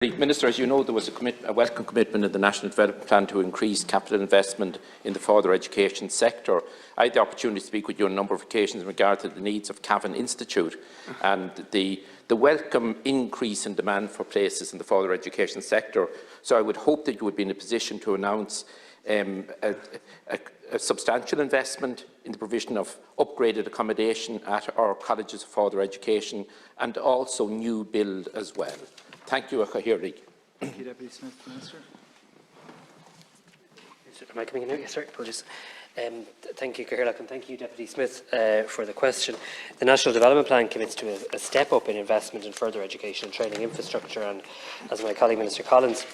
Minister, as you know, there was a welcome commitment in the National Development Plan to increase capital investment in the further education sector. I had the opportunity to speak with you on a number of occasions in regard to the needs of Cavan Institute and the welcome increase in demand for places in the further education sector. So I would hope that you would be in a position to announce a substantial investment in the provision of upgraded accommodation at our colleges of further education and also new build as well. Thank you, Achahiri. Thank you, Deputy Smith. Minister. Am I coming in now? Yes, sir. Apologies. Thank you, Cahirlock, and thank you, Deputy Smith, for the question. The National Development Plan commits to a step up in investment in further education and training infrastructure, and as my colleague Minister Collins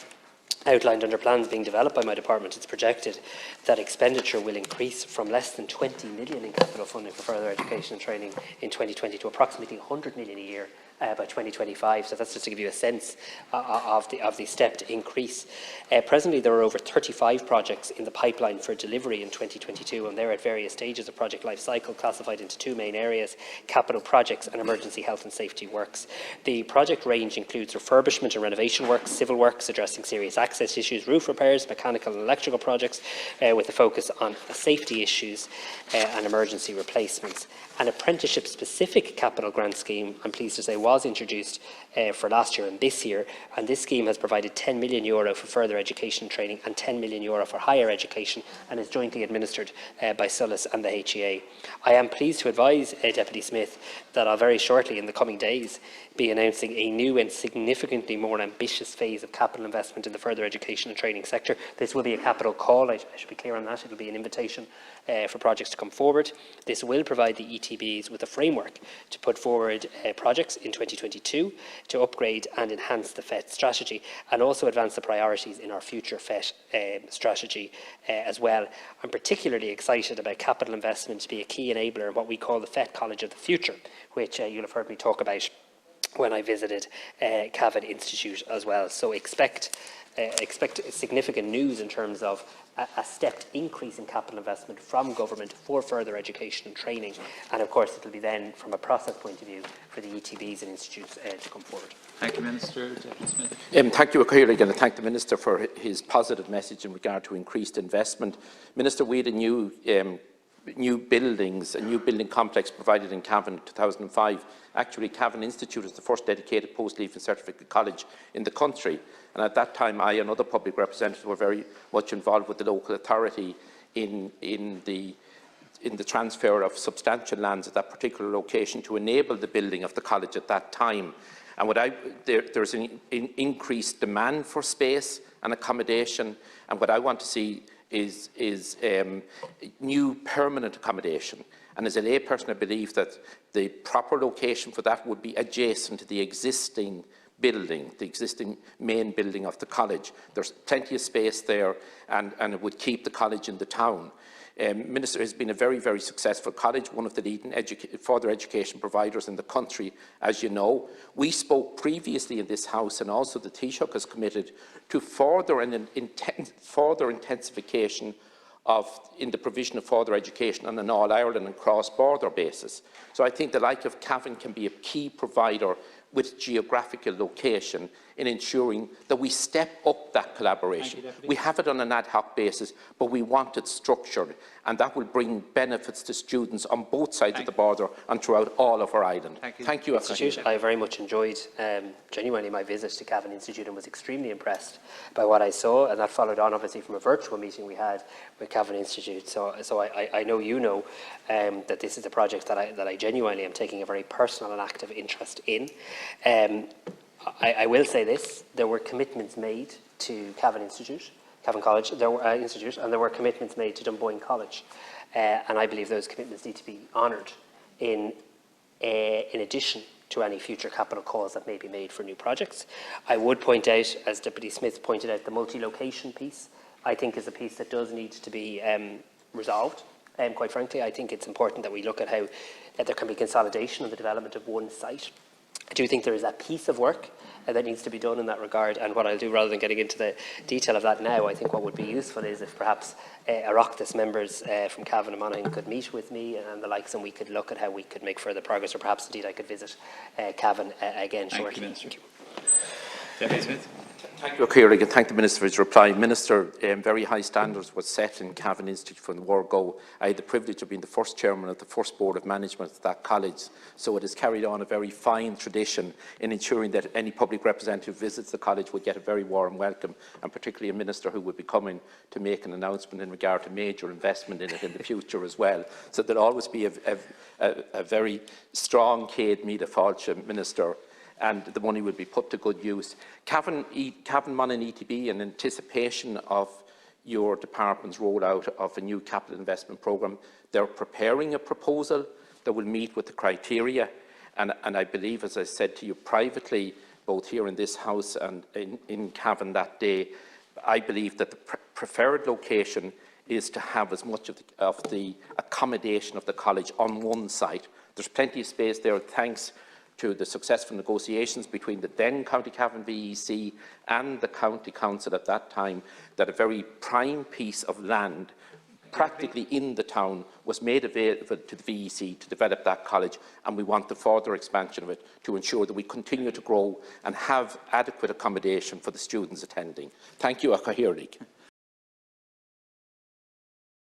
outlined under plans being developed by my department, it's projected that expenditure will increase from less than 20 million in capital funding for further education and training in 2020 to approximately 100 million a year by 2025. So that's just to give you a sense of the stepped increase. Presently, there are over 35 projects in the pipeline for delivery in 2022, and they're at various stages of project life cycle, classified into two main areas: capital projects and emergency health and safety works. The project range includes refurbishment and renovation works, civil works addressing serious access issues, roof repairs, mechanical and electrical projects with a focus on safety issues and emergency replacements. An apprenticeship-specific capital grant scheme, I'm pleased to say, was introduced for last year and this year, and this scheme has provided €10 million for further education training and €10 million for higher education, and is jointly administered by SULIS and the HEA. I am pleased to advise Deputy Smith that I'll very shortly, in the coming days, be announcing a new and significantly more ambitious phase of capital investment in the further education and training sector. This will be a capital call, I should be clear on that. It will be an invitation for projects to come forward. This will provide the ETBs with a framework to put forward projects in 2022 to upgrade and enhance the FET strategy, and also advance the priorities in our future FET strategy as well. I'm particularly excited about capital investment to be a key enabler in what we call the FET College of the Future, which you'll have heard me talk about when I visited Cavan Institute as well. So expect significant news in terms of a stepped increase in capital investment from government for further education and training, and of course it will be then, from a process point of view, for the ETBs and institutes to come forward. Thank you, Minister. Deputy Smith. Thank you, Achahiri, and thank the Minister for his positive message in regard to increased investment. Minister, we had a new buildings, a new building complex provided in Cavan in 2005. Actually, Cavan Institute is the first dedicated post-leaving certificate college in the country. And at that time, I and other public representatives were very much involved with the local authority in the transfer of substantial lands at that particular location to enable the building of the college at that time. And there's an increased demand for space and accommodation, and what I want to see is new permanent accommodation. And as a layperson, I believe that the proper location for that would be adjacent to the existing building, the existing main building of the college. There's plenty of space there, and it would keep the college in the town. Minister, has been a very, very successful college, one of the leading further education providers in the country, as you know. We spoke previously in this House, and also the Taoiseach has committed to further intensification in the provision of further education on an all-Ireland and cross-border basis. So I think the like of Cavan can be a key provider with geographical location in ensuring that we step up that collaboration. We have it on an ad hoc basis, but we want it structured, and that will bring benefits to students on both sides of the border and throughout all of our island. Thank you. Institute. I very much enjoyed genuinely my visit to Cavan Institute and was extremely impressed by what I saw, and that followed on obviously from a virtual meeting we had with Cavan Institute. So I know you know that this is a project that I genuinely am taking a very personal and active interest in. I will say this: there were commitments made to Cavan College, Institute, and there were commitments made to Dunboyne College, and I believe those commitments need to be honoured in addition to any future capital calls that may be made for new projects. I would point out, as Deputy Smith pointed out, the multi-location piece, I think, is a piece that does need to be resolved. Quite frankly, I think it's important that we look at how there can be consolidation of the development of one site. I do think there is a piece of work that needs to be done in that regard, and what I'll do, rather than getting into the detail of that now, I think what would be useful is if perhaps Oireachtas members from Cavan and Monaghan could meet with me and the likes, and we could look at how we could make further progress, or perhaps indeed I could visit Cavan again shortly. Thank you. Deputy Smith. Thank you, Oireachtas, and thank the Minister for his reply. Minister, very high standards was set in Cavan Institute from the word go. I had the privilege of being the first chairman of the first board of management of that college, so it has carried on a very fine tradition in ensuring that any public representative who visits the college would get a very warm welcome, and particularly a minister who would be coming to make an announcement in regard to major investment in it in the future as well. So there'll always be a very strong Céad Míle Fáilte minister, and the money will be put to good use. Cavan Monaghan ETB, in anticipation of your department's rollout of a new capital investment programme, they're preparing a proposal that will meet with the criteria, and I believe, as I said to you privately, both here in this House and in Cavan that day, I believe that the preferred location is to have as much of the accommodation of the college on one site. There's plenty of space there, thanks to the successful negotiations between the then County Cavan VEC and the County Council at that time, that a very prime piece of land practically in the town was made available to the VEC to develop that college, and we want the further expansion of it to ensure that we continue to grow and have adequate accommodation for the students attending. Thank you, Oireachtas.